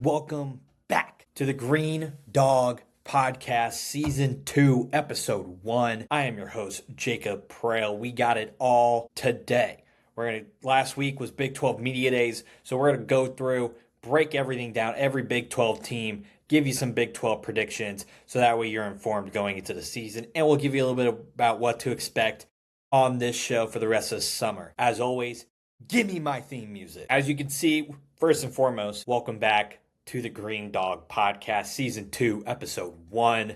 Welcome back to the GreenDawg Podcast, Season 2, Episode 1. I am your host, Jacob Prail. We got it all today. Last week was Big 12 Media Days, so we're going to go through, break everything down, every Big 12 team, give you some Big 12 predictions, so that way you're informed going into the season, and we'll give you a little bit about what to expect on this show for the rest of the summer. As always, give me my theme music. As you can see, first and foremost, welcome back to the GreenDawg Podcast, Season 2, Episode 1.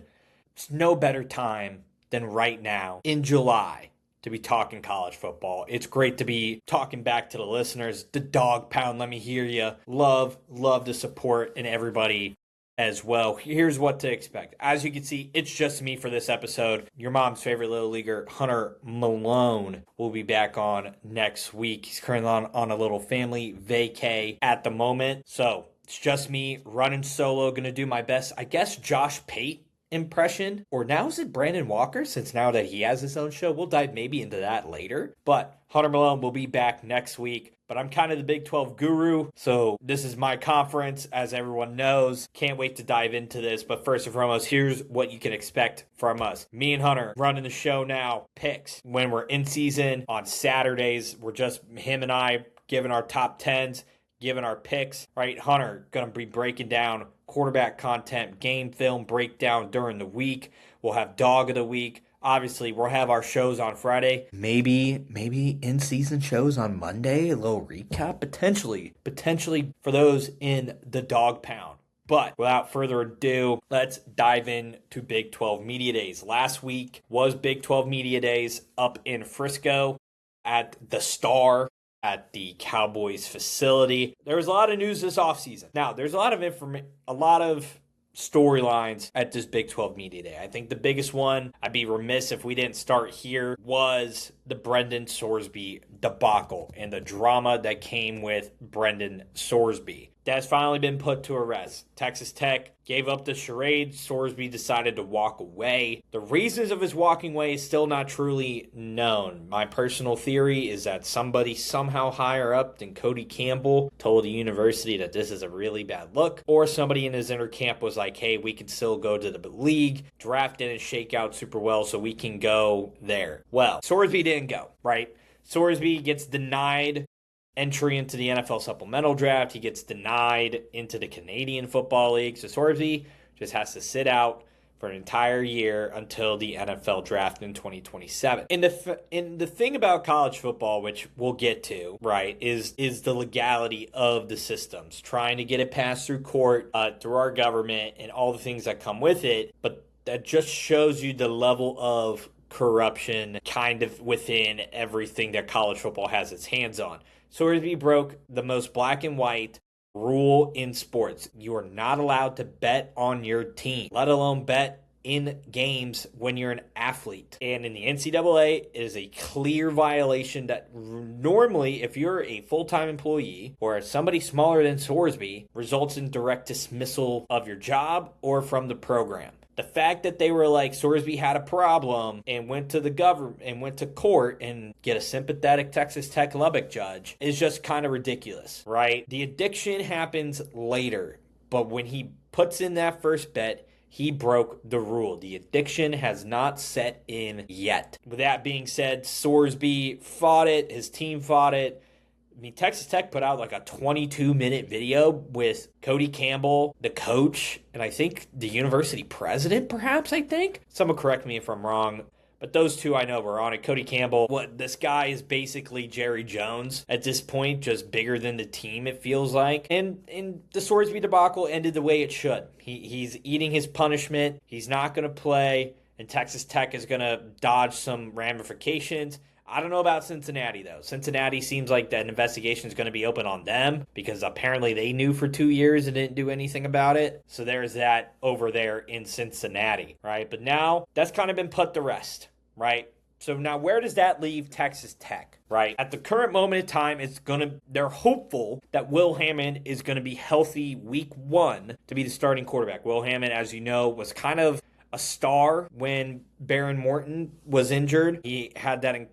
It's no better time than right now in July to be talking college football. It's great to be talking back to the listeners. The Dog Pound, let me hear you. Love the support and everybody as well. Here's what to expect. As you can see, it's just me for this episode. Your mom's favorite little leaguer, Hunter Malone, will be back on next week. He's currently on a little family vacay at the moment. So it's just me running solo, going to do my best, I guess, Josh Pate impression. Or now is it Brandon Walker, since now that he has his own show? We'll dive maybe into that later. But Hunter Malone will be back next week. But I'm kind of the Big 12 guru, so this is my conference, as everyone knows. Can't wait to dive into this. But first and foremost, here's what you can expect from us. Me and Hunter running the show now. Picks. When we're in season on Saturdays, we're just him and I giving our top 10s. Giving our picks, right? Hunter going to be breaking down quarterback content, game film breakdown during the week. We'll have Dog of the Week. Obviously, we'll have our shows on Friday. Maybe in-season shows on Monday. A little recap, potentially for those in the Dog Pound. But without further ado, let's dive into Big 12 Media Days. Last week was Big 12 Media Days up in Frisco at the Star, at the Cowboys facility. There was a lot of news this offseason. Now, there's a lot of storylines at this Big 12 Media Day. I think the biggest one, I'd be remiss if we didn't start here, was the Brendan Sorsby debacle and the drama that came with Brendan Sorsby. That's finally been put to rest. Texas Tech gave up the charade. Sorsby decided to walk away. The reasons of his walking away is still not truly known. My personal theory is that somebody somehow higher up than Cody Campbell told the university that this is a really bad look, or somebody in his inner camp was like, hey, we can still go to the league, draft didn't shake out super well, so we can go there. Well, Sorsby didn't go, right? Sorsby gets denied entry into the NFL supplemental draft. He gets denied into the Canadian Football League. So Sorsby just has to sit out for an entire year until the NFL draft in 2027. And the thing about college football, which we'll get to, right, is the legality of the systems. Trying to get it passed through court, through our government, and all the things that come with it. But that just shows you the level of corruption kind of within everything that college football has its hands on. Sorsby broke the most black and white rule in sports. You are not allowed to bet on your team, let alone bet in games when you're an athlete. And in the NCAA, it is a clear violation that normally, if you're a full-time employee or somebody smaller than Sorsby, results in direct dismissal of your job or from the program. The fact that they were like, Sorsby had a problem and went to the government and went to court and get a sympathetic Texas Tech Lubbock judge is just kind of ridiculous, right? The addiction happens later, but when he puts in that first bet, he broke the rule. The addiction has not set in yet. With that being said, Sorsby fought it. His team fought it. I mean, Texas Tech put out like a 22-minute video with Cody Campbell, the coach, and I think the university president, perhaps, I think. Someone correct me if I'm wrong. But those two I know were on it. Cody Campbell, this guy is basically Jerry Jones at this point, just bigger than the team, it feels like. And the Sorsby debacle ended the way it should. He's eating his punishment. He's not going to play, and Texas Tech is going to dodge some ramifications. I don't know about Cincinnati, though. Cincinnati seems like that investigation is going to be open on them because apparently they knew for 2 years and didn't do anything about it. So there's that over there in Cincinnati, right? But now that's kind of been put to rest, right? So now where does that leave Texas Tech, right? At the current moment in time, they're hopeful that Will Hammond is going to be healthy week 1 to be the starting quarterback. Will Hammond, as you know, was kind of a star when Baron Morton was injured. He had that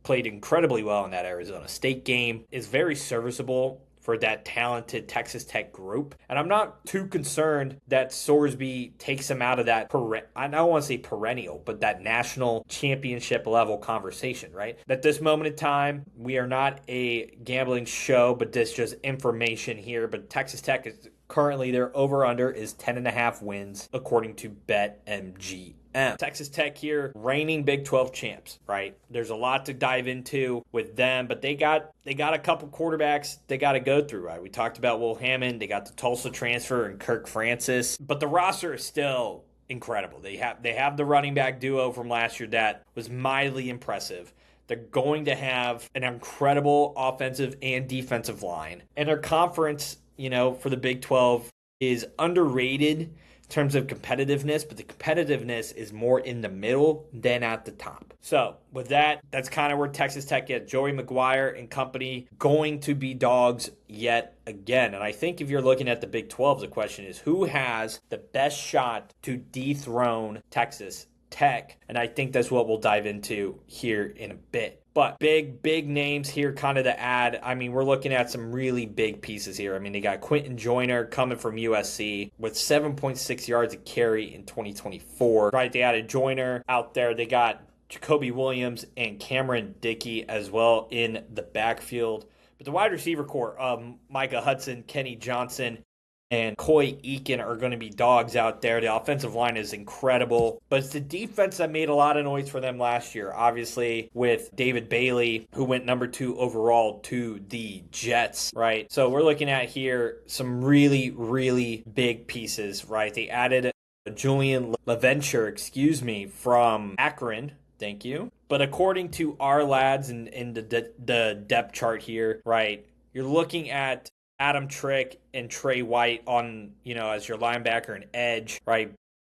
played incredibly well in that Arizona State game, is very serviceable for that talented Texas Tech group. And I'm not too concerned that Sorsby takes him out of that, I don't want to say perennial, but that national championship level conversation, right? At this moment in time, we are not a gambling show, but this just information here. But Texas Tech is currently, their over-under is 10.5 wins, according to BetMGM. Texas Tech here, reigning Big 12 champs, right? There's a lot to dive into with them, but they got a couple quarterbacks they got to go through, right? We talked about Will Hammond. They got the Tulsa transfer and Kirk Francis, but the roster is still incredible. They have the running back duo from last year that was mildly impressive. They're going to have an incredible offensive and defensive line, and their conference, for the Big 12 is underrated in terms of competitiveness, but the competitiveness is more in the middle than at the top. So with that, that's kind of where Texas Tech is. Joey McGuire and company going to be dogs yet again. And I think if you're looking at the Big 12, the question is who has the best shot to dethrone Texas Tech? And I think that's what we'll dive into here in a bit. But big names here kind of to add. I mean, we're looking at some really big pieces here. I mean, they got Quentin Joyner coming from USC with 7.6 yards a carry in 2024. Right, they added Joyner out there. They got Jacoby Williams and Cameron Dickey as well in the backfield. But the wide receiver core of Micah Hudson, Kenny Johnson, and Coy Eakin are going to be dogs out there. The offensive line is incredible. But it's the defense that made a lot of noise for them last year. Obviously, with David Bailey, who went number 2 overall to the Jets, right? So we're looking at here some really, really big pieces, right? They added Julian LaVenture, from Akron. Thank you. But according to our lads in the depth chart here, right, you're looking at Adam Trick and Trey White on, as your linebacker and edge, right?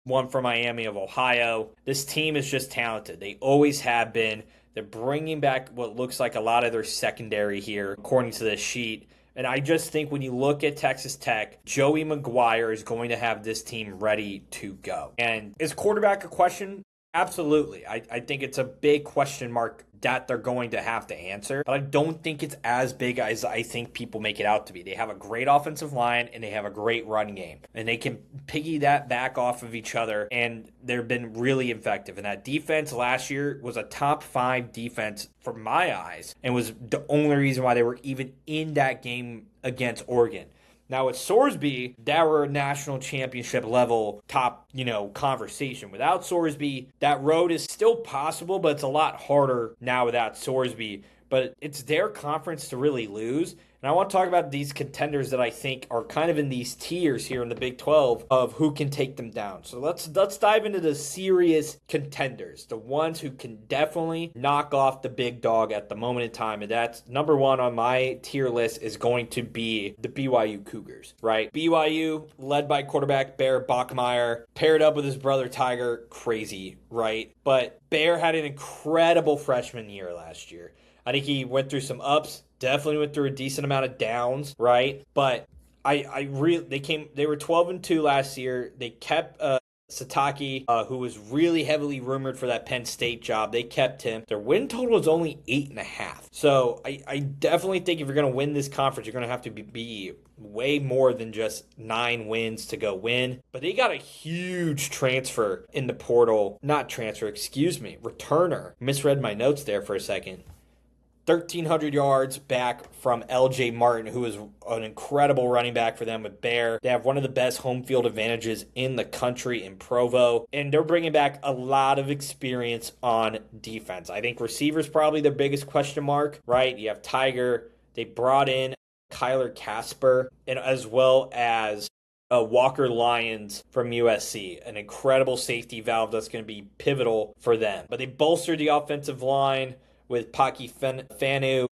One from Miami of Ohio. This team is just talented. They always have been. They're bringing back what looks like a lot of their secondary here, according to this sheet. And I just think when you look at Texas Tech, Joey McGuire is going to have this team ready to go. And is quarterback a question? Absolutely. I think it's a big question mark that they're going to have to answer. But I don't think it's as big as I think people make it out to be. They have a great offensive line and they have a great run game. And they can piggy that back off of each other. And they've been really effective. And that defense last year was a top 5 defense from my eyes. And was the only reason why they were even in that game against Oregon. Now with Sorsby, that were a national championship level top, conversation. Without Sorsby, that road is still possible, but it's a lot harder now without Sorsby. But it's their conference to really lose. And I want to talk about these contenders that I think are kind of in these tiers here in the Big 12 of who can take them down. So let's dive into the serious contenders, the ones who can definitely knock off the big dog at the moment in time. And that's number 1 on my tier list is going to be the BYU Cougars, right? BYU, led by quarterback Bear Bachmeier, paired up with his brother Tiger, crazy, right? But Bear had an incredible freshman year last year. I think he went through some ups, definitely went through a decent amount of downs, right? But they were 12-2 last year. They kept Sataki, who was really heavily rumored for that Penn State job. They kept him. Their win total is only 8.5. So I definitely think if you're going to win this conference, you're going to have to be way more than just 9 wins to go win. But they got a huge transfer in the portal. Returner. Misread my notes there for a second. 1,300 yards back from L.J. Martin, who is an incredible running back for them with Bear. They have one of the best home field advantages in the country in Provo, and they're bringing back a lot of experience on defense. I think receivers probably their biggest question mark, right? You have Tiger. They brought in Kyler Casper, and as well as Walker Lyons from USC, an incredible safety valve that's going to be pivotal for them. But they bolstered the offensive line with Paki Fanu,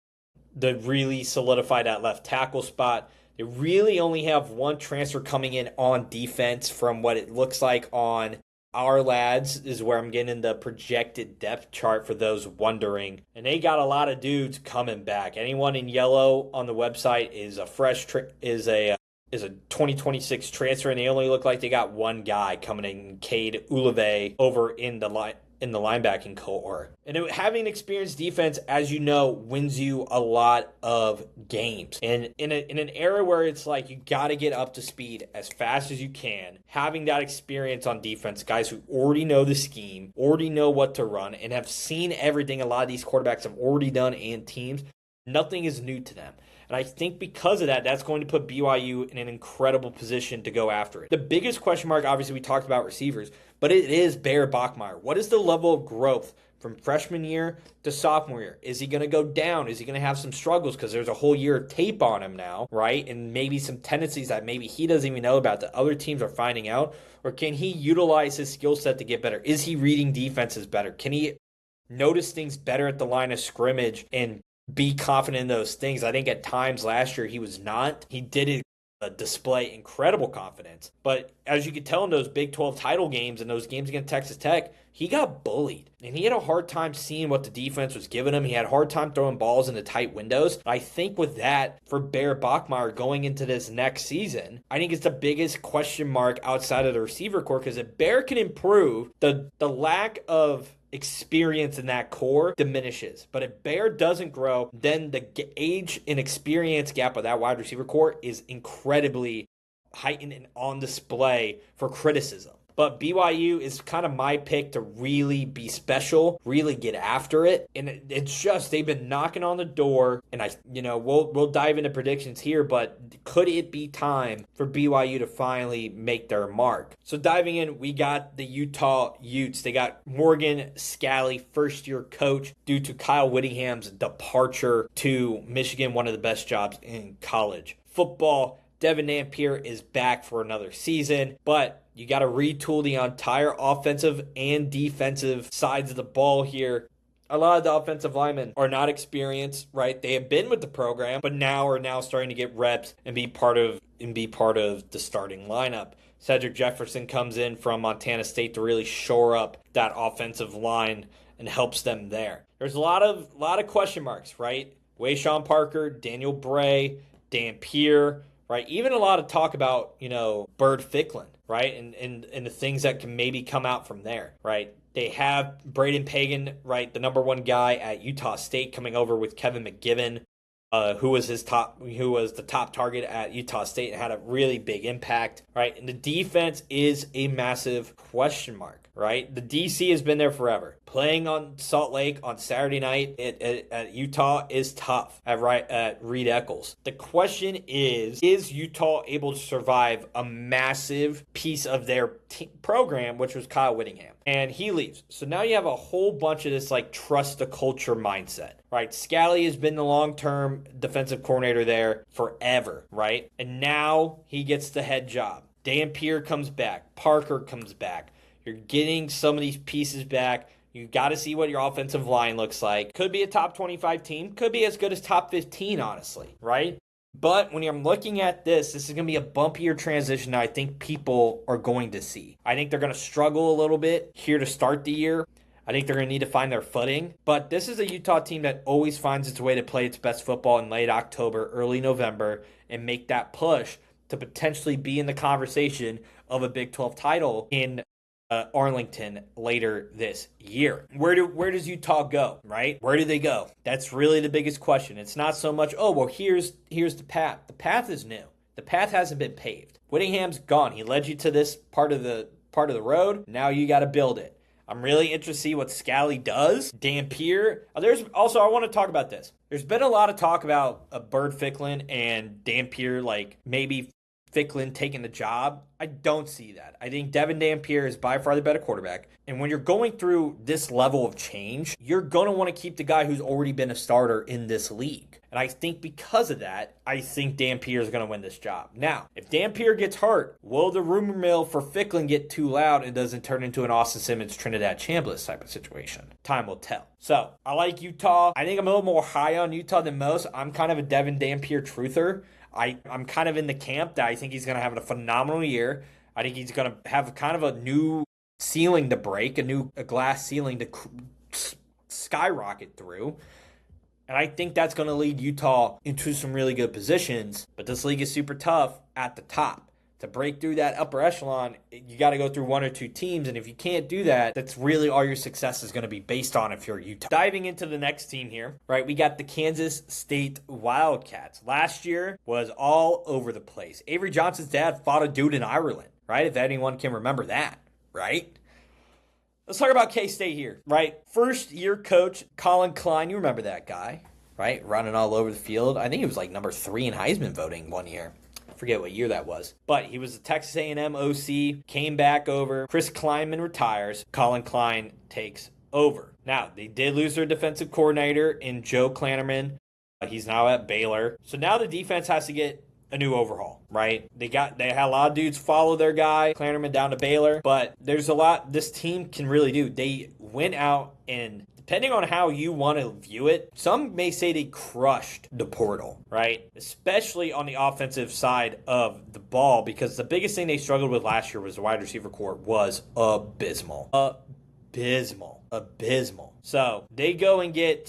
that really solidified that left tackle spot. They really only have one transfer coming in on defense from what it looks like on our lads, is where I'm getting the projected depth chart for those wondering. And they got a lot of dudes coming back. Anyone in yellow on the website is a 2026 transfer, and they only look like they got one guy coming in, Cade Ulave, over in the in the linebacking cohort. And having experienced defense, as you know, wins you a lot of games. And in an era where it's like you got to get up to speed as fast as you can, having that experience on defense, guys who already know the scheme, already know what to run, and have seen everything a lot of these quarterbacks have already done and teams, nothing is new to them. And I think because of that, that's going to put BYU in an incredible position to go after it. The biggest question mark, obviously, we talked about receivers, but it is Bear Bachmeier. What is the level of growth from freshman year to sophomore year? Is he going to go down? Is he going to have some struggles because there's a whole year of tape on him now, right? And maybe some tendencies that maybe he doesn't even know about that other teams are finding out? Or can he utilize his skill set to get better? Is he reading defenses better? Can he notice things better at the line of scrimmage and be confident in those things? I think at times last year he was not. He did display incredible confidence. But as you could tell in those Big 12 title games and those games against Texas Tech, he got bullied. And he had a hard time seeing what the defense was giving him. He had a hard time throwing balls into tight windows. I think with that, for Bear Bachmeier going into this next season, I think it's the biggest question mark outside of the receiver core, because if Bear can improve, the lack of experience in that core diminishes. But if Bear doesn't grow, then the age and experience gap of that wide receiver core is incredibly heightened and on display for criticism. But BYU is kind of my pick to really be special, really get after it. And it's just, they've been knocking on the door. And we'll dive into predictions here, but could it be time for BYU to finally make their mark? So diving in, we got the Utah Utes. They got Morgan Scalley, first-year coach, due to Kyle Whittingham's departure to Michigan, one of the best jobs in college football. Devin Dampier is back for another season, but you got to retool the entire offensive and defensive sides of the ball here. A lot of the offensive linemen are not experienced, right? They have been with the program, but are starting to get reps and be part of the starting lineup. Cedric Jefferson comes in from Montana State to really shore up that offensive line and helps them there. There's a lot of question marks, right? Wayshawn Parker, Daniel Bray, Dampier, right? Even a lot of talk about, Bird Ficklin, right? And the things that can maybe come out from there, right? They have Braden Pagan, right? The number one guy at Utah State, coming over with Kevin McGibbon, who was the top target at Utah State and had a really big impact, right? And the defense is a massive question mark, right? The DC has been there forever. Playing on Salt Lake on Saturday night at Utah is tough at Reed Eccles. The question is Utah able to survive a massive piece of their program, which was Kyle Whittingham? And he leaves. So now you have a whole bunch of this trust the culture mindset, right? Scalley has been the long-term defensive coordinator there forever, right? And now he gets the head job. Dampier comes back. Parker comes back. You're getting some of these pieces back. You got to see what your offensive line looks like. Could be a top 25 team. Could be as good as top 15, honestly, right? But when I'm looking at this is going to be a bumpier transition that I think people are going to see. I think they're going to struggle a little bit here to start the year. I think they're going to need to find their footing. But this is a Utah team that always finds its way to play its best football in late October, early November, and make that push to potentially be in the conversation of a Big 12 title in Arlington later this year. Where does Utah go, right? Where do they go? That's really the biggest question. It's not so much, here's the path. The path is new. The path hasn't been paved. Whittingham's gone. He led you to this part of the road. Now you got to build it. I'm really interested to see what Scalley does. Dampier. There's also, I want to talk about this. There's been a lot of talk about Bird Ficklin and Dampier, maybe Ficklin taking the job. I don't see that. I think Devin Dampier is by far the better quarterback. And when you're going through this level of change, you're going to want to keep the guy who's already been a starter in this league. And I think because of that, I think Dampier is going to win this job. Now, if Dampier gets hurt, will the rumor mill for Ficklin get too loud and doesn't turn into an Austin Simmons, Trinidad Chambliss type of situation? Time will tell. So, I like Utah. I think I'm a little more high on Utah than most. I'm kind of a Devin Dampier truther. I'm kind of in the camp that I think he's going to have a phenomenal year. I think he's going to have kind of a new ceiling to break, a glass ceiling to skyrocket through. And I think that's going to lead Utah into some really good positions. But this league is super tough at the top. to break through that upper echelon, you got to go through one or two teams. And if you can't do that, that's really all your success is going to be based on if you're Utah. Diving into the next team here, right? We got the Kansas State Wildcats. Last year was all over the place. Avery Johnson's dad fought a dude in Ireland, right? If anyone can remember that, right? Let's talk about K-State here, right? First year coach Colin Klein, you remember that guy, right? Running all over the field. I think he was like number 3 in Heisman voting one year. Forget what year that was. But he was a Texas A&M OC, came back over. Chris Kleinman retires. Colin Klein takes over. Now, they did lose their defensive coordinator in Joe Klannerman. He's now at Baylor. So now the defense has to get a new overhaul, right? They had a lot of dudes follow their guy, Klannerman, down to Baylor. But there's a lot this team can really do. They went out and, depending on how you want to view it, some may say they crushed the portal, right? Especially on the offensive side of the ball, because the biggest thing they struggled with last year was the wide receiver core was abysmal. Abysmal. So they go and get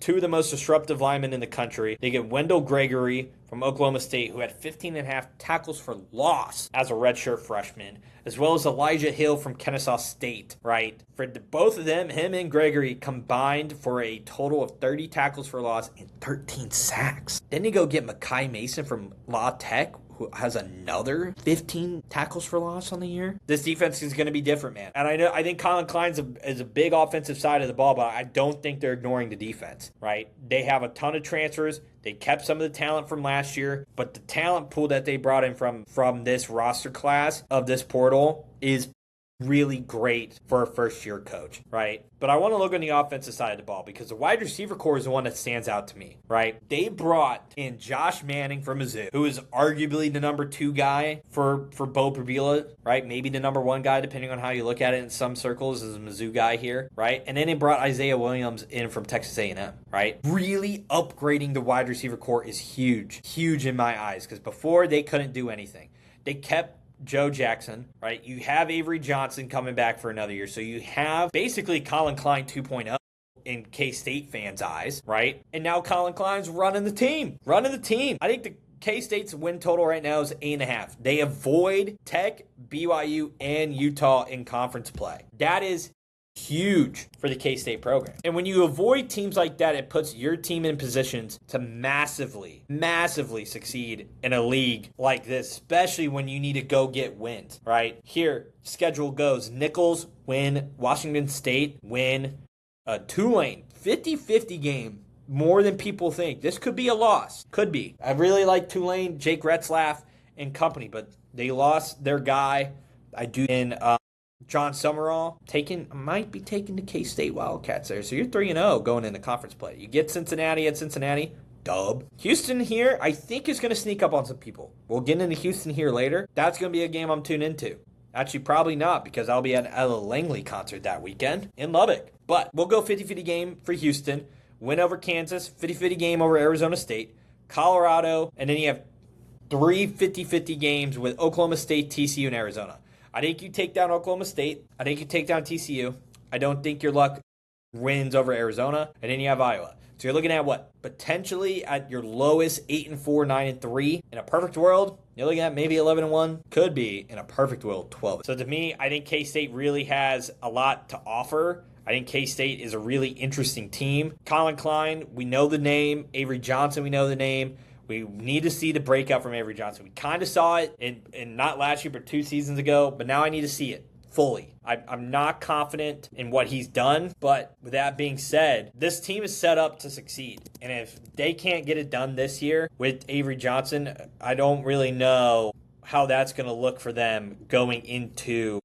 two of the most disruptive linemen in the country. They get Wendell Gregory from Oklahoma State, who had 15 and a half tackles for loss as a redshirt freshman, as well as Elijah Hill from Kennesaw State, right? For both of them, him and Gregory combined for a total of 30 tackles for loss and 13 sacks. Then they go get Mekhi Mason from La Tech, who has another 15 tackles for loss on the year. This defense is going to be different, man. And I think Colin Klein's is a big offensive side of the ball, but I don't think they're ignoring the defense, right? They have a ton of transfers. They kept some of the talent from last year, but the talent pool that they brought in from this roster class of this portal is really great for a first-year coach, right? But I want to look on the offensive side of the ball because the wide receiver core is the one that stands out to me, right? They brought in Josh Manning from Mizzou, who is arguably the number 2 guy for Bo Prabila, right? Maybe the number 1 guy, depending on how you look at it in some circles, is a Mizzou guy here, right? And then they brought Isaiah Williams in from Texas A&M, right? Really upgrading the wide receiver core is huge in my eyes, because before they couldn't do anything. They kept Joe Jackson, right? You have Avery Johnson coming back for another year. So you have basically Colin Klein 2.0 in K-State fans' eyes, right? And now Colin Klein's running the team. I think the K-State's win total right now is 8.5. They avoid Tech, BYU, and Utah in conference play. That is huge for the K-State program. And when you avoid teams like that, it puts your team in positions to massively succeed in a league like this, especially when you need to go get wins, right? Here, schedule goes. Nichols win, Washington State win, Tulane, 50-50 game. More than people think. This could be a loss. Could be. I really like Tulane, Jake Retzlaff, and company, but they lost their guy. I do in John Summerall might be taking the K-State Wildcats there. So you're 3-0 going into conference play. You get Cincinnati at Cincinnati. Dub. Houston here, I think, is going to sneak up on some people. We'll get into Houston here later. That's going to be a game I'm tuned into. Actually, probably not, because I'll be at an Ella Langley concert that weekend in Lubbock. But we'll go 50-50 game for Houston. Win over Kansas, 50-50 game over Arizona State, Colorado, and then you have 3 50-50 games with Oklahoma State, TCU, and Arizona. I think you take down Oklahoma State. I think you take down TCU. I don't think your luck wins over Arizona. And then you have Iowa. So you're looking at what? Potentially at your lowest 8-4, 9-3. In a perfect world, you're looking at maybe 11-1. Could be, in a perfect world, 12. So to me, I think K-State really has a lot to offer. I think K-State is a really interesting team. Colin Klein, we know the name. Avery Johnson, we know the name. We need to see the breakout from Avery Johnson. We kind of saw it in not last year, but 2 seasons ago. But now I need to see it fully. I'm not confident in what he's done. But with that being said, this team is set up to succeed. And if they can't get it done this year with Avery Johnson, I don't really know how that's going to look for them going into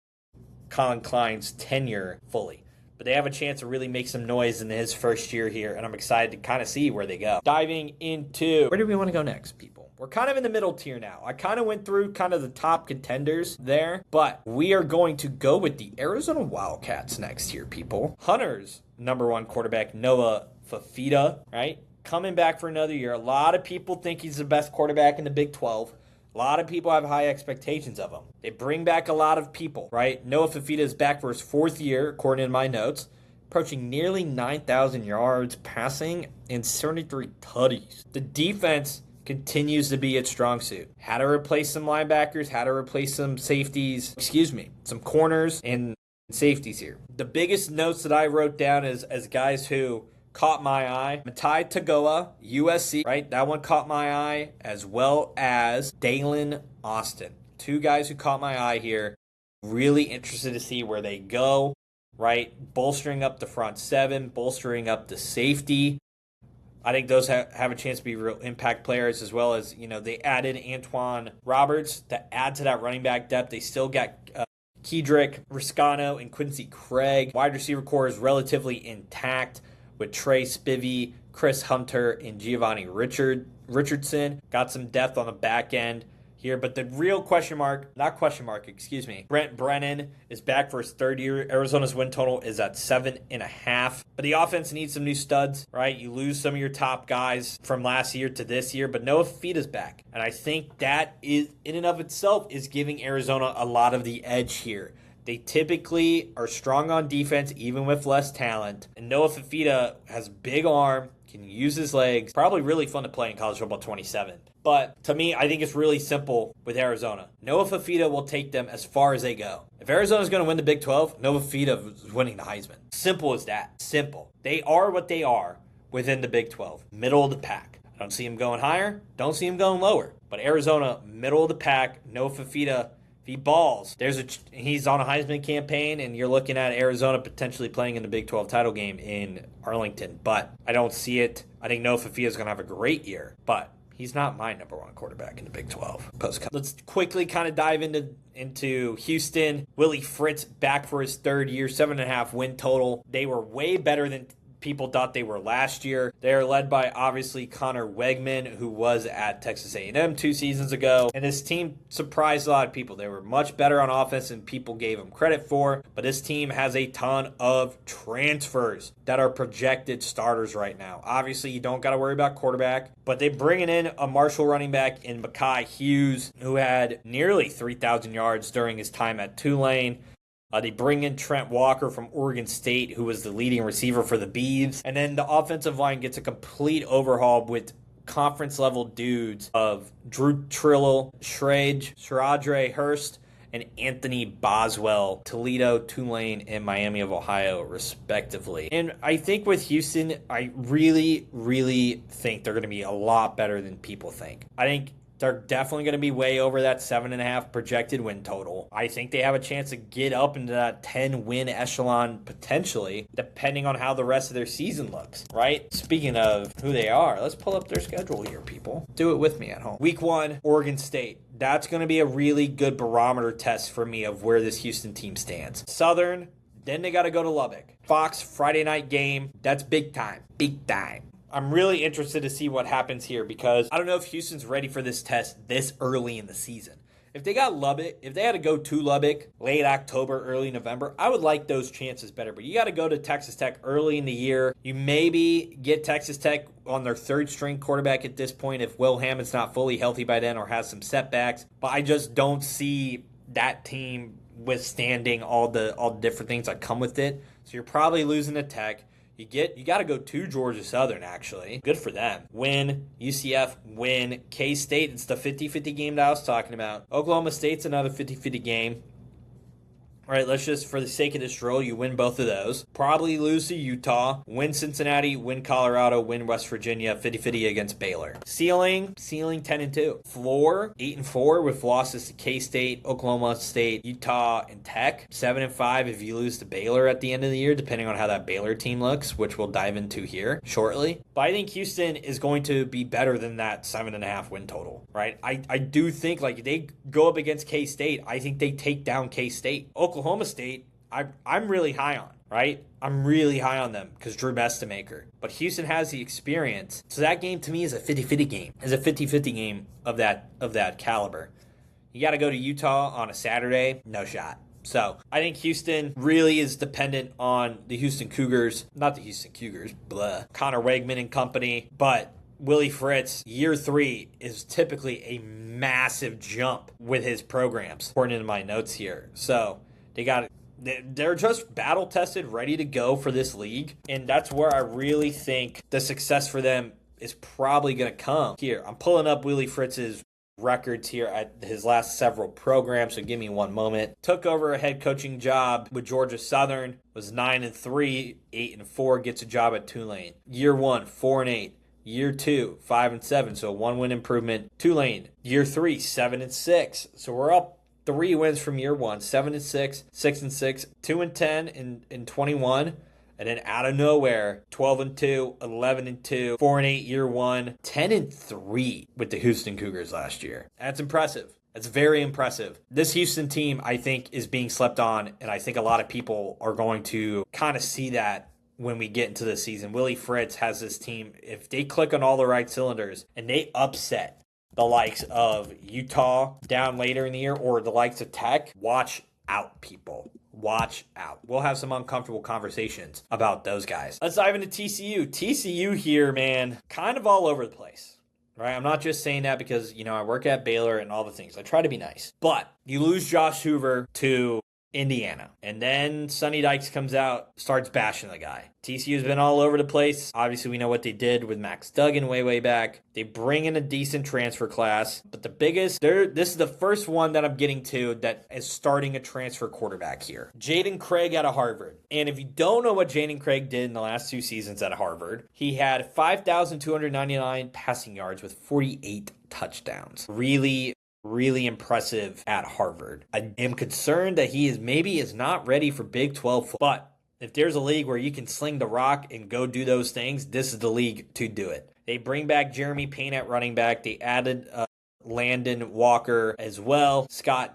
Colin Klein's tenure fully. But they have a chance to really make some noise in his first year here, and I'm excited to kind of see where they go. Diving into, where do we want to go next, people? We're kind of in the middle tier now. I kind of went through kind of the top contenders there, but we are going to go with the Arizona Wildcats next here, people. Hunter's number 1 quarterback, Noah Fafita, right? Coming back for another year. A lot of people think he's the best quarterback in the Big 12. A lot of people have high expectations of him. They bring back a lot of people, right? Noah Fafita is back for his 4th year, according to my notes, approaching nearly 9,000 yards passing and 73 tutties. The defense continues to be its strong suit. How to replace some linebackers, how to replace some some corners and safeties here. The biggest notes that I wrote down is as guys who caught my eye. Matai Tagoa, USC, right? That one caught my eye, as well as Dalen Austin. Two guys who caught my eye here. Really interested to see where they go, right? Bolstering up the front seven, bolstering up the safety. I think those have a chance to be real impact players, as well as, they added Antoine Roberts to add to that running back depth. They still got Kedrick, Riscano, and Quincy Craig. Wide receiver core is relatively intact with Trey Spivey, Chris Hunter, and Giovanni Richardson. Got some depth on the back end here, but the real Brent Brennan is back for his third year. Arizona's win total is at 7.5. But the offense needs some new studs, right? You lose some of your top guys from last year to this year, but Noah Fifita's back. And I think that is, in and of itself, is giving Arizona a lot of the edge here. They typically are strong on defense, even with less talent. And Noah Fifita has a big arm, can use his legs. Probably really fun to play in college football 27. But to me, I think it's really simple with Arizona. Noah Fifita will take them as far as they go. If Arizona's going to win the Big 12, Noah Fifita is winning the Heisman. Simple as that. Simple. They are what they are within the Big 12. Middle of the pack. I don't see him going higher. Don't see him going lower. But Arizona, middle of the pack. Noah Fifita, if he balls, he's on a Heisman campaign, and you're looking at Arizona potentially playing in the Big 12 title game in Arlington. But I don't see it. I think Noah Fifita is going to have a great year. But he's not my number one quarterback in the Big 12. Let's quickly kind of dive into Houston. Willie Fritz back for his third year, 7.5 win total. They were way better than people thought they were last year. They are led by, obviously, Connor Wegman, who was at Texas A&M 2 seasons ago. And this team surprised a lot of people. They were much better on offense than people gave them credit for. But this team has a ton of transfers that are projected starters right now. Obviously, you don't got to worry about quarterback. But they're bringing in a Marshall running back in Mekhi Hughes, who had nearly 3,000 yards during his time at Tulane. They bring in Trent Walker from Oregon State, who was the leading receiver for the Beavs. And then the offensive line gets a complete overhaul with conference-level dudes of Drew Trillo, Sharadre Hurst, and Anthony Boswell, Toledo, Tulane, and Miami of Ohio, respectively. And I think with Houston, I really, really think they're going to be a lot better than people think. I think they're definitely going to be way over that 7.5 projected win total. I think they have a chance to get up into that 10-win echelon potentially, depending on how the rest of their season looks, right? Speaking of who they are, let's pull up their schedule here, people. Do it with me at home. Week 1, Oregon State. That's going to be a really good barometer test for me of where this Houston team stands. Southern, then they got to go to Lubbock. Fox, Friday night game. That's big time. Big time. I'm really interested to see what happens here because I don't know if Houston's ready for this test this early in the season. If they got Lubbock, if they had to go to Lubbock late October, early November, I would like those chances better. But you got to go to Texas Tech early in the year. You maybe get Texas Tech on their third string quarterback at this point if Will Hammond's not fully healthy by then or has some setbacks. But I just don't see that team withstanding all the different things that come with it. So you're probably losing to Tech. You got to go to Georgia Southern, actually. Good for them. Win. UCF, win. K-State, it's the 50-50 game that I was talking about. Oklahoma State's another 50-50 game. All right, let's just, for the sake of this drill, you win both of those. Probably lose to Utah. Win Cincinnati, win Colorado, win West Virginia, 50-50 against Baylor. Ceiling 10-2. Floor, 8-4 with losses to K-State, Oklahoma State, Utah, and Tech. 7-5 if you lose to Baylor at the end of the year, depending on how that Baylor team looks, which we'll dive into here shortly. But I think Houston is going to be better than that 7.5 win total, right? I do think, like, if they go up against K-State, I think they take down K-State. Oklahoma State, I'm really high on, right? I'm really high on them because Drew Bestamaker. But Houston has the experience. So that game to me is a 50-50 game. Is a 50-50 game of that caliber. You got to go to Utah on a Saturday, no shot. So I think Houston really is dependent on the Houston Cougars, not the Houston Cougars, Connor Wegman and company, but Willie Fritz, year 3 is typically a massive jump with his programs, according to my notes here. So they're just battle tested, ready to go for this league. And that's where I really think the success for them is probably going to come here. I'm pulling up Willie Fritz's records here at his last several programs, so give me one moment. Took over a head coaching job with Georgia Southern, was 9-3, 8-4, gets a job at Tulane. Year 1, 4-8. Year 2, 5-7, so 1 win improvement. Tulane. Year 3, 7-6. So we're up 3 wins from year 1, 7-6, 6-6, 2-10 in 21. And then out of nowhere, 12-2, 11-2, 4-8 year 1, 10-3 with the Houston Cougars last year. That's impressive. That's very impressive. This Houston team, I think, is being slept on, and I think a lot of people are going to kind of see that when we get into the season. Willie Fritz has this team, if they click on all the right cylinders and they upset the likes of Utah down later in the year or the likes of Tech, watch out, people. Watch out. We'll have some uncomfortable conversations about those guys. Let's dive into TCU. TCU here, man, kind of all over the place, right? I'm not just saying that because, I work at Baylor and all the things. I try to be nice. But you lose Josh Hoover to Indiana. And then Sonny Dykes comes out, starts bashing the guy. TCU's been all over the place. Obviously, we know what they did with Max Duggan way back. They bring in a decent transfer class. But the biggest, this is the first one that I'm getting to that is starting a transfer quarterback here. Jaden Craig out of Harvard. And if you don't know what Jaden Craig did in the last 2 seasons at Harvard, he had 5,299 passing yards with 48 touchdowns. Really impressive at Harvard. I am concerned that he is not ready for Big 12 football. But if there's a league where you can sling the rock and go do those things, this is the league to do it. They bring back Jeremy Payne at running back. They added Landon Walker as well.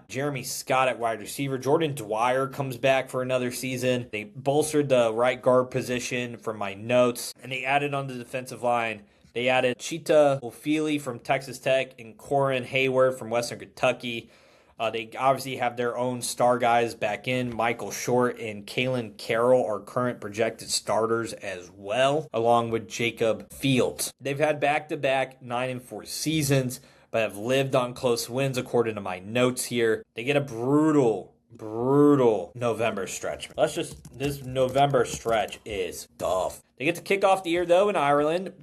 Jeremy Scott at wide receiver. Jordan Dwyer comes back for another season. They bolstered the right guard position from my notes. And they added on the defensive line. They added Cheetah Ofili from Texas Tech and Corin Hayward from Western Kentucky. They obviously have their own star guys back in. Michael Short and Kalen Carroll are current projected starters as well, along with Jacob Fields. They've had back-to-back 9-4 seasons, but have lived on close wins according to my notes here. They get a brutal November stretch. This November stretch is tough. They get to kick off the year, though, in Ireland,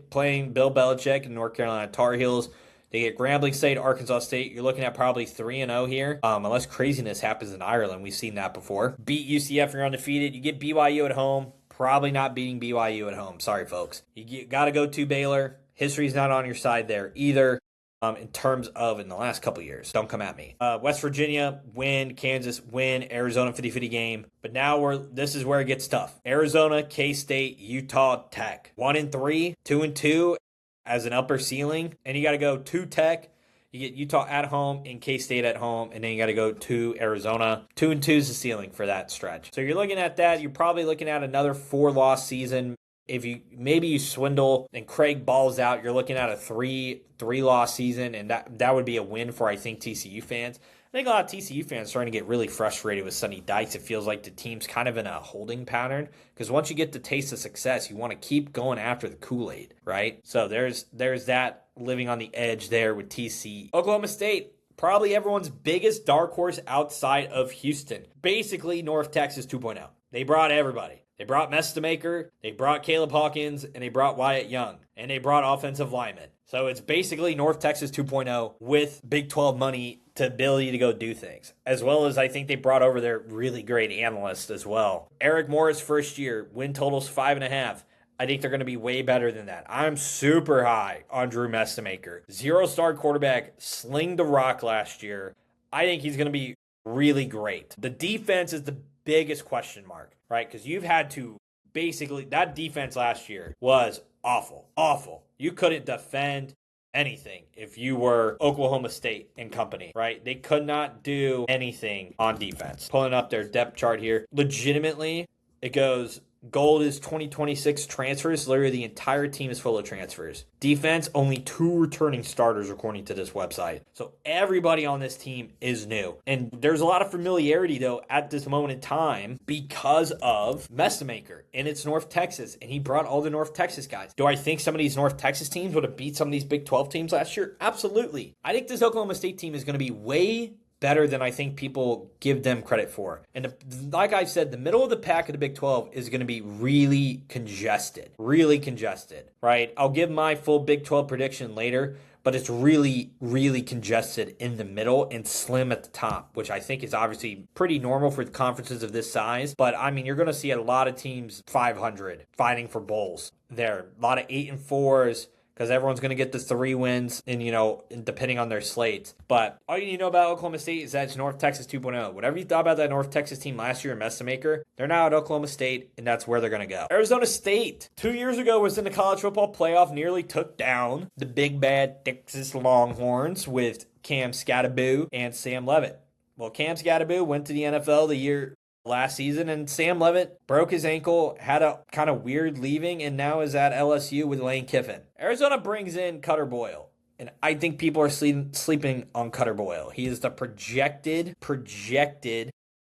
playing Bill Belichick and North Carolina Tar Heels. They get Grambling State, Arkansas State. You're looking at probably 3-0 here, unless craziness happens in Ireland. We've seen that before. Beat UCF, you're undefeated. You get BYU at home. Probably not beating BYU at home. Sorry, folks. You got to go to Baylor. History's not on your side there either. In terms of in the last couple years. Don't come at me. West Virginia, win. Kansas, win. Arizona, 50-50 game. But now this is where it gets tough. Arizona, K-State, Utah, Tech. 1-3, 2-2 as an upper ceiling. And you got to go to Tech. You get Utah at home and K-State at home. And then you got to go to Arizona. 2-2 is the ceiling for that stretch. So you're looking at that. You're probably looking at another 4-loss season. If you swindle and Craig balls out, you're looking at a three-loss season, and that would be a win for, I think, TCU fans. I think a lot of TCU fans are starting to get really frustrated with Sonny Dykes. It feels like the team's kind of in a holding pattern because once you get the taste of success, you want to keep going after the Kool-Aid, right? So there's that living on the edge there with TCU. Oklahoma State, probably everyone's biggest dark horse outside of Houston. Basically, North Texas 2.0. They brought everybody. They brought Mestamaker, they brought Caleb Hawkins, and they brought Wyatt Young, and they brought offensive linemen. So it's basically North Texas 2.0 with Big 12 money to ability to go do things, as well as I think they brought over their really great analysts as well. Eric Morris, first year, win totals 5.5. I think they're going to be way better than that. I'm super high on Drew Mestamaker. 0-star quarterback, sling the rock last year. I think he's going to be really great. The defense is the biggest question mark, right? Because you've had to basically, that defense last year was awful. You couldn't defend anything if you were Oklahoma State and company, right? They could not do anything on defense. Pulling up their depth chart here. Legitimately, it goes, gold is 2026 transfers. Literally, the entire team is full of transfers. Defense, only 2 returning starters according to this website. So everybody on this team is new. And there's a lot of familiarity, though, at this moment in time because of Mestamaker. And it's North Texas. And he brought all the North Texas guys. Do I think some of these North Texas teams would have beat some of these Big 12 teams last year? Absolutely. I think this Oklahoma State team is going to be way better than I think people give them credit for. And like I said, the middle of the pack of the Big 12 is going to be really congested, right? I'll give my full Big 12 prediction later, but it's really, really congested in the middle and slim at the top, which I think is obviously pretty normal for the conferences of this size. But I mean, you're going to see a lot of teams 500 fighting for bowls there, a lot of 8-4s, because everyone's going to get the 3 wins and, depending on their slates. But all you need to know about Oklahoma State is that it's North Texas 2.0. Whatever you thought about that North Texas team last year in Messamaker, they're now at Oklahoma State, and that's where they're going to go. Arizona State, 2 years ago, was in the college football playoff, nearly took down the big bad Texas Longhorns with Cam Skattebo and Sam Leavitt. Well, Cam Skattebo went to the NFL the year last season, and Sam Leavitt broke his ankle, had a kind of weird leaving, and now is at LSU with Lane Kiffin. Arizona brings in Cutter Boyle, and I think people are sleeping on Cutter Boyle. He is the projected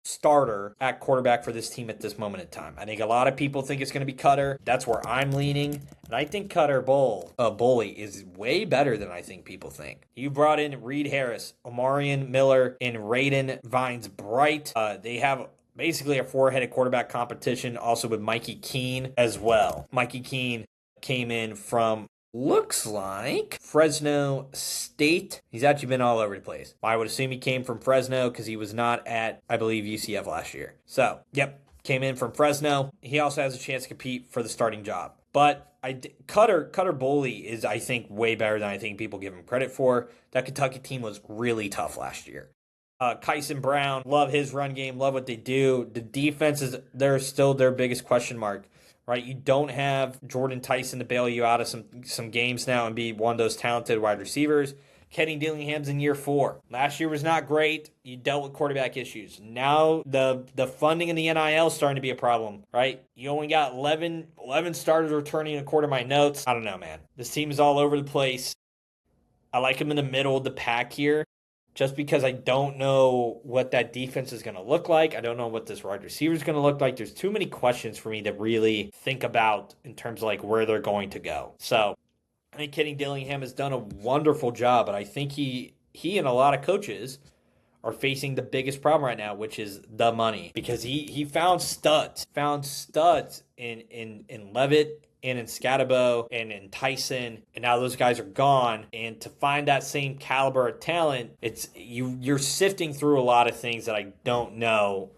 starter at quarterback for this team at this moment in time. I think a lot of people think it's going to be Cutter. That's where I'm leaning. And I think Cutter Boley is way better than I think people think. You brought in Reed Harris, Omarion Miller, and Raiden Vines Bright. They have basically a 4-headed quarterback competition, also with Mikey Keene as well. Mikey Keene came in from, looks like, Fresno State. He's actually been all over the place. I would assume he came from Fresno because he was not at, I believe, UCF last year. So, yep, came in from Fresno. He also has a chance to compete for the starting job. But Cutter Boley is, I think, way better than I think people give him credit for. That Kentucky team was really tough last year. Kyson Brown, love his run game, love what they do. The defense they're still their biggest question mark, right? You don't have Jordan Tyson to bail you out of some games now and be one of those talented wide receivers. Kenny Dillingham's in year 4. Last year was not great. You dealt with quarterback issues. Now the funding in the NIL is starting to be a problem, right? You only got 11 starters returning according to my notes. I don't know, man. This team is all over the place. I like him in the middle of the pack here, just because I don't know what that defense is going to look like. I don't know what this wide receiver is going to look like. There's too many questions for me to really think about in terms of like where they're going to go. So I think Kenny Dillingham has done a wonderful job, but I think he and a lot of coaches are facing the biggest problem right now, which is the money, because he found studs in Leavitt and in Skattebo and in Tyson, and now those guys are gone. And to find that same caliber of talent, you're sifting through a lot of things that I don't know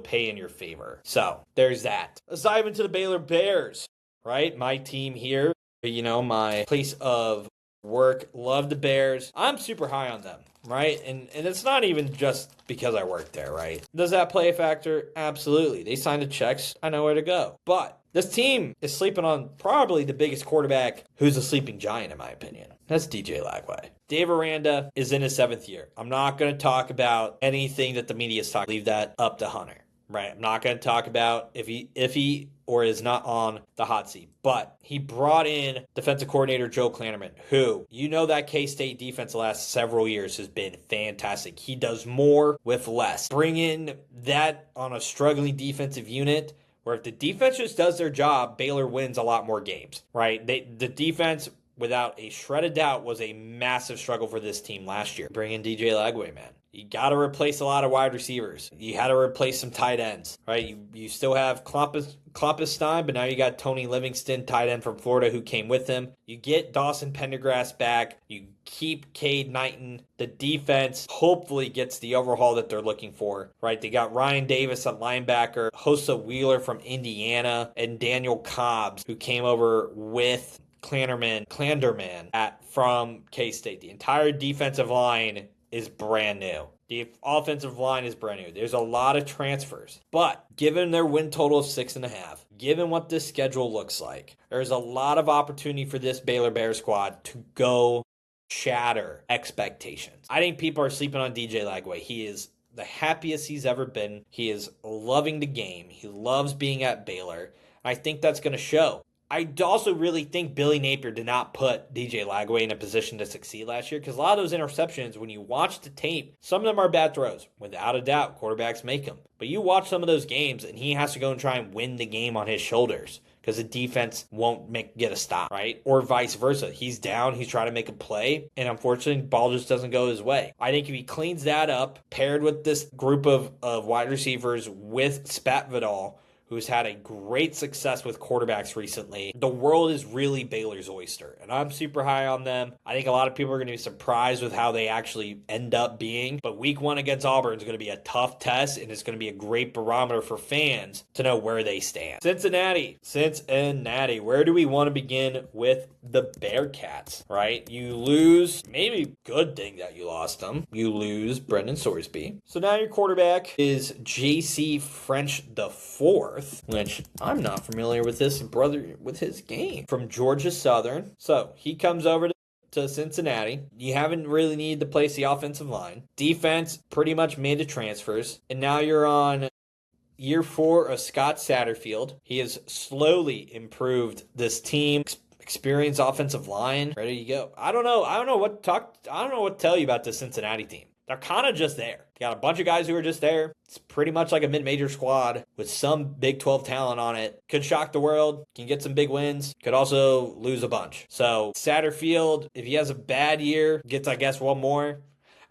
pay in your favor. So there's that. Let's dive into the Baylor Bears, right? My team here, my place of work, love the Bears. I'm super high on them, right? And it's not even just because I work there, right? Does that play a factor? Absolutely. They signed the checks. I know where to go. But this team is sleeping on probably the biggest quarterback who's a sleeping giant, in my opinion. That's DJ Lagway. Dave Aranda is in his 7th year. I'm not going to talk about anything that the media is talking. Leave that up to Hunter, right? I'm not going to talk about if he or is not on the hot seat. But he brought in defensive coordinator Joe Klanderman, who, that K-State defense the last several years has been fantastic. He does more with less. Bring in that on a struggling defensive unit, where if the defense just does their job, Baylor wins a lot more games, right? The defense, without a shred of doubt, was a massive struggle for this team last year. Bring in DJ Lagway, man. You got to replace a lot of wide receivers. You had to replace some tight ends, right? You still have Kloppestein, but now you got Tony Livingston, tight end from Florida, who came with him. You get Dawson Pendergrass back. You keep Cade Knighton. The defense hopefully gets the overhaul that they're looking for, right? They got Ryan Davis at linebacker, Hosa Wheeler from Indiana, and Daniel Cobbs, who came over with Klanderman from K-State. The entire defensive line is brand new. The offensive line is brand new. There's a lot of transfers. But given their win total of 6.5, given what this schedule looks like, there's a lot of opportunity for this Baylor Bears squad to go shatter expectations. I think people are sleeping on DJ Lagway. He is the happiest he's ever been. He is loving the game. He loves being at Baylor. I think that's going to show. I also really think Billy Napier did not put DJ Lagway in a position to succeed last year, because a lot of those interceptions, when you watch the tape, some of them are bad throws. Without a doubt, quarterbacks make them. But you watch some of those games, and he has to go and try and win the game on his shoulders, because the defense won't get a stop, right? Or vice versa. He's down, he's trying to make a play, and unfortunately, the ball just doesn't go his way. I think if he cleans that up, paired with this group of wide receivers with Spat Vidal, who's had a great success with quarterbacks recently, the world is really Baylor's oyster. And I'm super high on them. I think a lot of people are going to be surprised with how they actually end up being. But week 1 against Auburn is going to be a tough test, and it's going to be a great barometer for fans to know where they stand. Cincinnati. Where do we want to begin with the Bearcats, right? You lose, maybe good thing that you lost them. You lose Brendan Sorsby. So now your quarterback is J.C. French IV, which I'm not familiar with with his game, from Georgia Southern. So he comes over to Cincinnati. You haven't really needed to place the offensive line. Defense pretty much made the transfers. And now you're on year 4 of Scott Satterfield. He has slowly improved this team. Experienced offensive line. Ready to go. I don't know what to tell you about this Cincinnati team. They're kind of just there. You got a bunch of guys who are just there. It's pretty much like a mid-major squad with some Big 12 talent on it. Could shock the world. Can get some big wins. Could also lose a bunch. So Satterfield, if he has a bad year, gets, I guess, one more.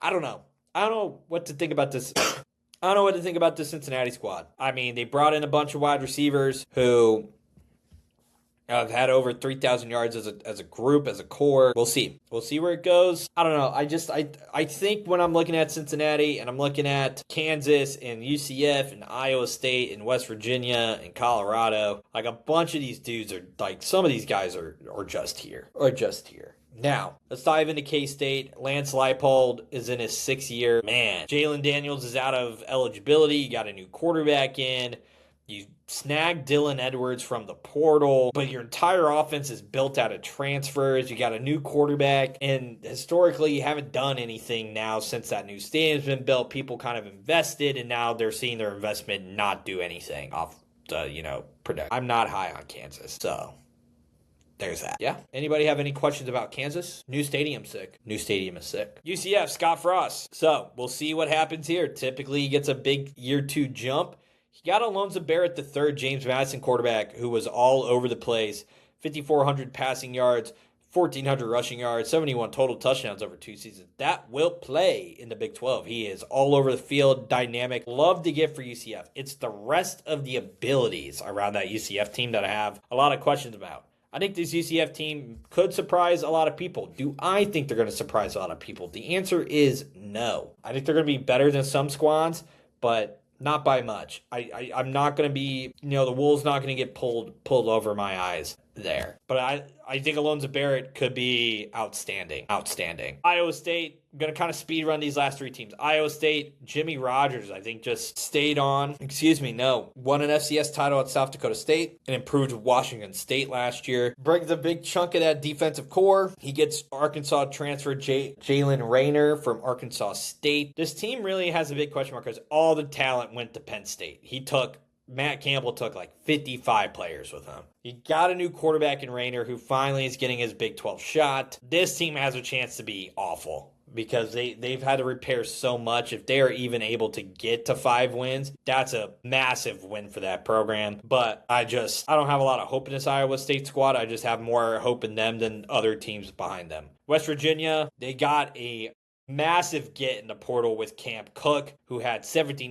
I don't know. I don't know what to think about this. I don't know what to think about this Cincinnati squad. I mean, they brought in a bunch of wide receivers who I've had over 3,000 yards as a group, as a core. We'll see. We'll see where it goes. I don't know. I think when I'm looking at Cincinnati and I'm looking at Kansas and UCF and Iowa State and West Virginia and Colorado, like a bunch of these dudes are like, some of these guys are just here. Now, let's dive into K-State. Lance Leipold is in his 6th year. Man, Jalen Daniels is out of eligibility. You got a new quarterback in. You snagged Dylan Edwards from the portal, but your entire offense is built out of transfers. You got a new quarterback, and historically, you haven't done anything now since that new stadium's been built. People kind of invested, and now they're seeing their investment not do anything off the, production. I'm not high on Kansas, so there's that. Yeah. Anybody have any questions about Kansas? New stadium sick. UCF, Scott Frost. So we'll see what happens here. Typically, he gets a big year 2 jump. He got Alonzo Barrett III, James Madison quarterback, who was all over the place. 5,400 passing yards, 1,400 rushing yards, 71 total touchdowns over 2 seasons. That will play in the Big 12. He is all over the field, dynamic. Love to get for UCF. It's the rest of the abilities around that UCF team that I have a lot of questions about. I think this UCF team could surprise a lot of people. Do I think they're going to surprise a lot of people? The answer is no. I think they're going to be better than some squads, but not by much. I'm not going to be, the wool's not going to get pulled over my eyes there. But I think Alonzo Barrett could be outstanding. Iowa State, I'm going to kind of speed run these last 3 teams. Iowa State, Jimmy Rogers, I think just stayed on. Won an FCS title at South Dakota State and improved Washington State last year. Brings a big chunk of that defensive core. He gets Arkansas transfer Jalen Rayner from Arkansas State. This team really has a big question mark because all the talent went to Penn State. Matt Campbell took like 55 players with him. You got a new quarterback in Rayner who finally is getting his Big 12 shot. This team has a chance to be awful because they've had to repair so much. If they're even able to get to 5 wins, that's a massive win for that program. But I don't have a lot of hope in this Iowa State squad. I just have more hope in them than other teams behind them. West Virginia, they got a massive get in the portal with Camp Cook, who had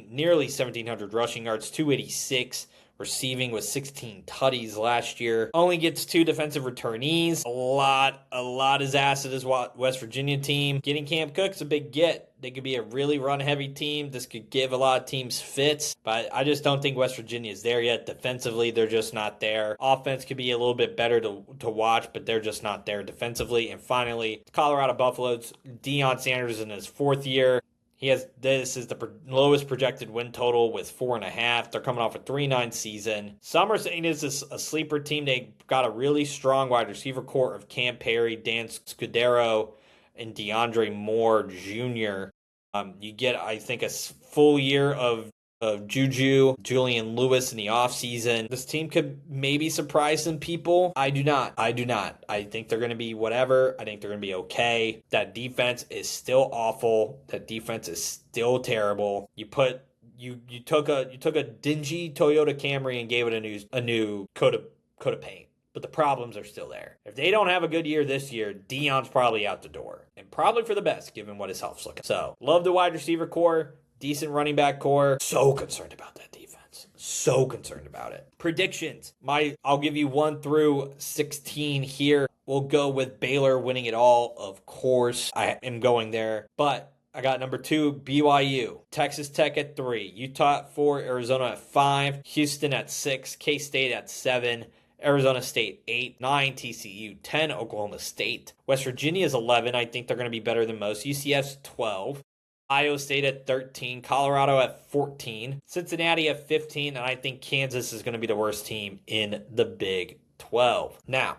nearly 1,700 rushing yards, 286 receiving with 16 tutties last year. Only gets 2 defensive returnees. A lot is asked of this West Virginia team. Getting Camp Cook's a big get. They could be a really run-heavy team. This could give a lot of teams fits, but I just don't think West Virginia is there yet. Defensively, they're just not there. Offense could be a little bit better to watch, but they're just not there defensively. And finally, Colorado Buffaloes, Deion Sanders in his 4th year. This is the lowest projected win total with 4.5. They're coming off a 3-9 season. Some are saying this is a sleeper team. They got a really strong wide receiver core of Cam Perry, Dan Scudero, and DeAndre Moore Jr. You get, I think, a full year of Juju, Julian Lewis in the offseason. This team could maybe surprise some people. I do not. I think they're going to be whatever. I think they're going to be okay. That defense is still awful. That defense is still terrible. You took a dingy Toyota Camry and gave it a new coat could have paint. But the problems are still there. If they don't have a good year this year, Deion's probably out the door. And probably for the best, given what his health's looking. So, love the wide receiver core. Decent running back core. So concerned about that defense. So concerned about it. Predictions. I'll give you 1 through 16 here. We'll go with Baylor winning it all, of course. I am going there. But I got number 2, BYU. Texas Tech at 3. Utah at 4. Arizona at 5. Houston at 6. K-State at 7. Arizona State 8, 9 TCU, 10 Oklahoma State. West Virginia is 11. I think they're going to be better than most. UCF's 12. Iowa State at 13. Colorado at 14. Cincinnati at 15. And I think Kansas is going to be the worst team in the Big 12. Now,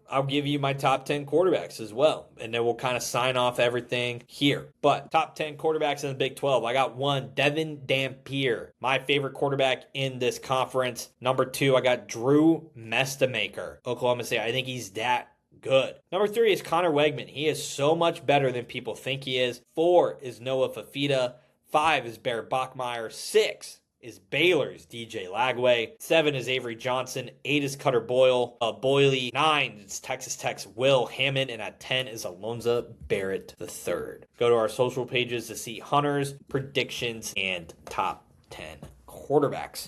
I'll give you my top 10 quarterbacks as well. And then we'll kind of sign off everything here. But top 10 quarterbacks in the Big 12. I got 1, Devin Dampier, my favorite quarterback in this conference. Number 2, I got Drew Mestamaker, Oklahoma State. I think he's that good. Number 3 is Connor Wegman. He is so much better than people think he is. 4 is Noah Fafita. 5 is Bear Bachmeier. 6 is Baylor's DJ Lagway. 7 is Avery Johnson. 8 is Cutter Boyle. Boyle. 9 is Texas Tech's Will Hammond. And at 10 is Alonzo Barrett III. Go to our social pages to see Hunter's predictions and top 10 quarterbacks.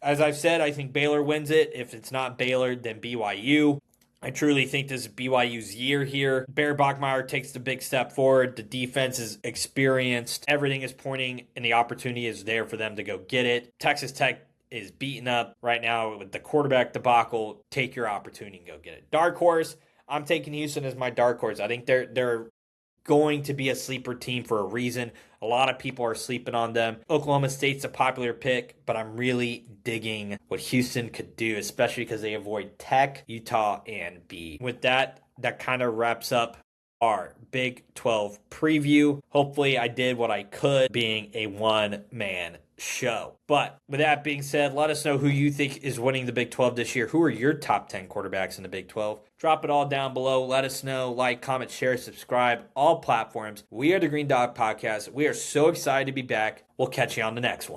As I've said, I think Baylor wins it. If it's not Baylor, then BYU. I truly think this is BYU's year here. Bear Bachmeier takes the big step forward. The defense is experienced. Everything is pointing and the opportunity is there for them to go get it. Texas Tech is beaten up right now with the quarterback debacle. Take your opportunity and go get it. Dark horse, I'm taking Houston as my dark horse. I think they're going to be a sleeper team for a reason. A lot of people are sleeping on them. Oklahoma State's a popular pick, but I'm really digging what Houston could do, especially because they avoid Tech, Utah, and B. With that kind of wraps up our Big 12 preview. Hopefully I did what I could being a one-man show. But with that being said, let us know who you think is winning the Big 12 this year. Who are your top 10 quarterbacks in the Big 12? Drop it all down below. Let us know. Like, comment, share, subscribe, all platforms. We are the GreenDawg Podcast. We are so excited to be back. We'll catch you on the next one.